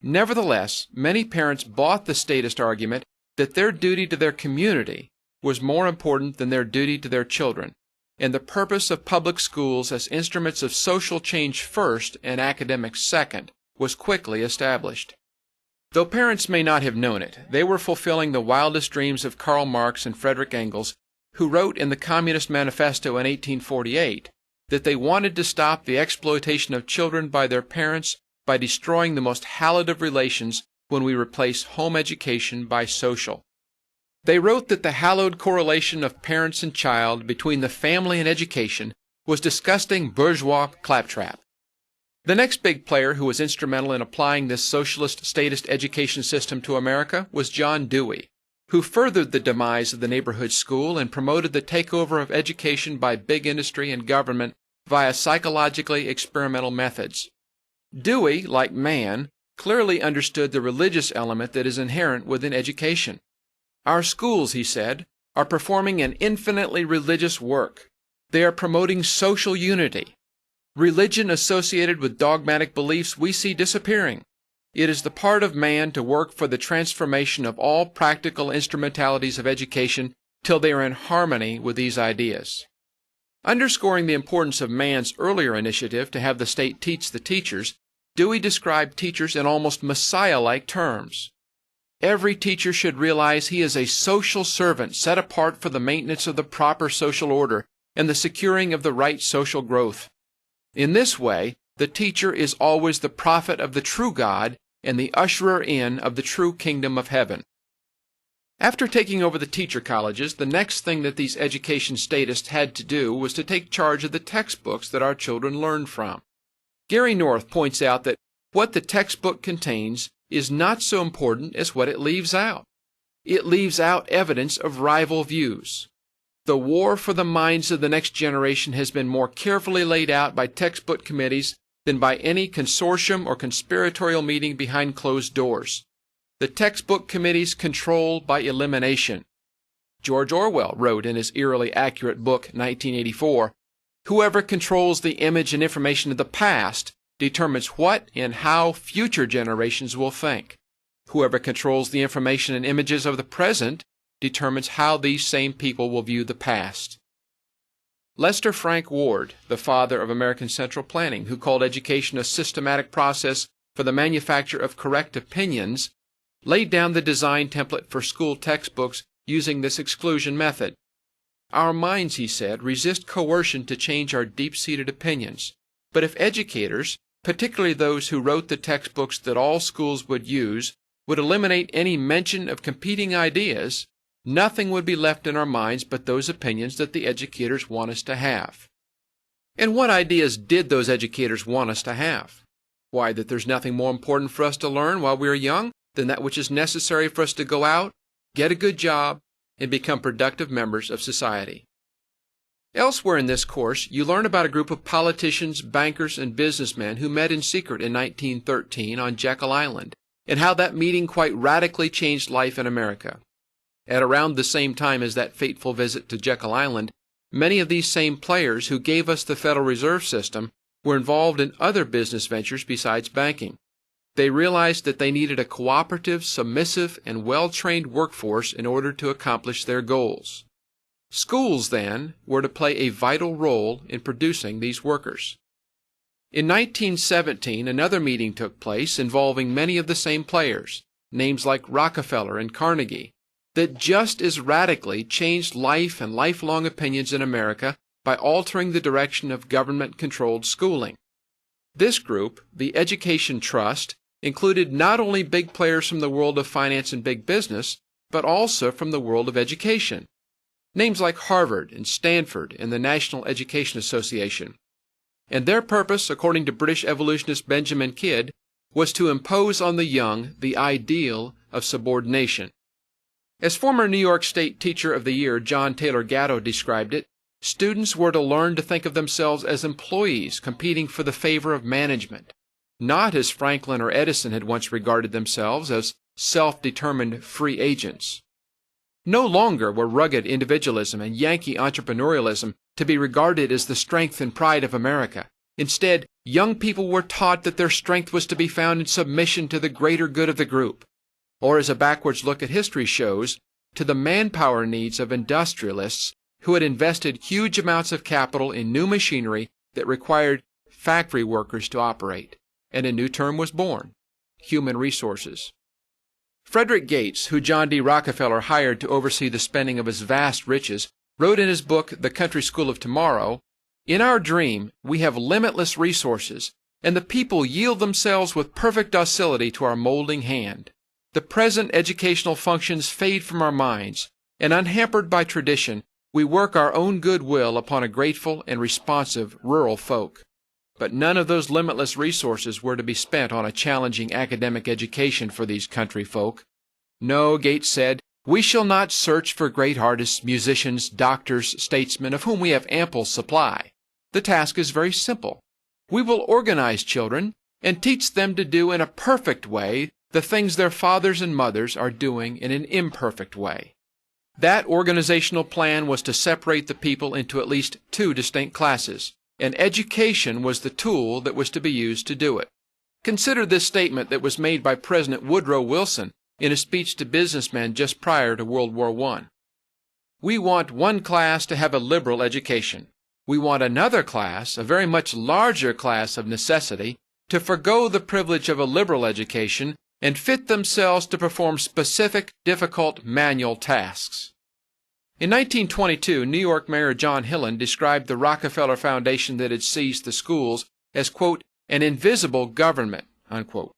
Nevertheless, many parents bought the statist argument that their duty to their community was more important than their duty to their children, and the purpose of public schools as instruments of social change first and academics second was quickly established. Though parents may not have known it, they were fulfilling the wildest dreams of Karl Marx and Frederick Engels, who wrote in the Communist Manifesto in 1848 that they wanted to stop the exploitation of children by their parents by destroying the most hallowed of relations when we replace home education by social. They wrote that the hallowed correlation of parents and child between the family and education was disgusting bourgeois claptrap. The next big player who was instrumental in applying this socialist statist education system to America was John Dewey, who furthered the demise of the neighborhood school and promoted the takeover of education by big industry and government via psychologically experimental methods. Dewey, like Mann, clearly understood the religious element that is inherent within education. Our schools, he said, are performing an infinitely religious work. They are promoting social unity. Religion associated with dogmatic beliefs we see disappearing. It is the part of man to work for the transformation of all practical instrumentalities of education till they are in harmony with these ideas. Underscoring the importance of Mann's earlier initiative to have the state teach the teachers, Dewey described teachers in almost Messiah-like terms. Every teacher should realize he is a social servant set apart for the maintenance of the proper social order and the securing of the right social growth. In this way, the teacher is always the prophet of the true God and the usherer in of the true kingdom of heaven. After taking over the teacher colleges, the next thing that these education statists had to do was to take charge of the textbooks that our children learned from. Gary North points out that what the textbook contains is not so important as what it leaves out. It leaves out evidence of rival views. The war for the minds of the next generation has been more carefully laid out by textbook committees than by any consortium or conspiratorial meeting behind closed doors. The textbook committees control by elimination. George Orwell wrote in his eerily accurate book, 1984, "Whoever controls the image and information of the past determines what and how future generations will think. Whoever controls the information and images of the present determines how these same people will view the past." Lester Frank Ward, the father of American Central Planning, who called education a systematic process for the manufacture of correct opinions, laid down the design template for school textbooks using this exclusion method. Our minds, he said, resist coercion to change our deep-seated opinions. But if educators, particularly those who wrote the textbooks that all schools would use, would eliminate any mention of competing ideas, nothing would be left in our minds but those opinions that the educators want us to have. And what ideas did those educators want us to have? Why, that there's nothing more important for us to learn while we are young than that which is necessary for us to go out, get a good job, and become productive members of society. Elsewhere in this course, you learn about a group of politicians, bankers, and businessmen who met in secret in 1913 on Jekyll Island, and how that meeting quite radically changed life in America. At around the same time as that fateful visit to Jekyll Island, many of these same players who gave us the Federal Reserve System were involved in other business ventures besides banking. They realized that they needed a cooperative, submissive, and well-trained workforce in order to accomplish their goals. Schools, then, were to play a vital role in producing these workers. In 1917, another meeting took place involving many of the same players, names like Rockefeller and Carnegie, that just as radically changed life and lifelong opinions in America by altering the direction of government-controlled schooling. This group, the Education Trust, included not only big players from the world of finance and big business, but also from the world of education. Names like Harvard and Stanford and the National Education Association. And their purpose, according to British evolutionist Benjamin Kidd, was to impose on the young the ideal of subordination. As former New York State Teacher of the Year John Taylor Gatto described it, students were to learn to think of themselves as employees competing for the favor of management, not as Franklin or Edison had once regarded themselves as self-determined free agents. No longer were rugged individualism and Yankee entrepreneurialism to be regarded as the strength and pride of America. Instead, young people were taught that their strength was to be found in submission to the greater good of the group, or as a backwards look at history shows, to the manpower needs of industrialists who had invested huge amounts of capital in new machinery that required factory workers to operate, and a new term was born: human resources. Frederick Gates, who John D. Rockefeller hired to oversee the spending of his vast riches, wrote in his book, The Country School of Tomorrow, "In our dream, we have limitless resources, and the people yield themselves with perfect docility to our molding hand. The present educational functions fade from our minds, and unhampered by tradition, we work our own good will upon a grateful and responsive rural folk." But none of those limitless resources were to be spent on a challenging academic education for these country folk. No, Gates said, we shall not search for great artists, musicians, doctors, statesmen, of whom we have ample supply. The task is very simple. We will organize children and teach them to do in a perfect way the things their fathers and mothers are doing in an imperfect way. That organizational plan was to separate the people into at least two distinct classes, and education was the tool that was to be used to do it. Consider this statement that was made by President Woodrow Wilson in a speech to businessmen just prior to World War I. We want one class to have a liberal education. We want another class, a very much larger class of necessity, to forgo the privilege of a liberal education and fit themselves to perform specific, difficult manual tasks. In 1922, New York Mayor John Hillen described the Rockefeller Foundation that had seized the schools as, quote, an invisible government, unquote.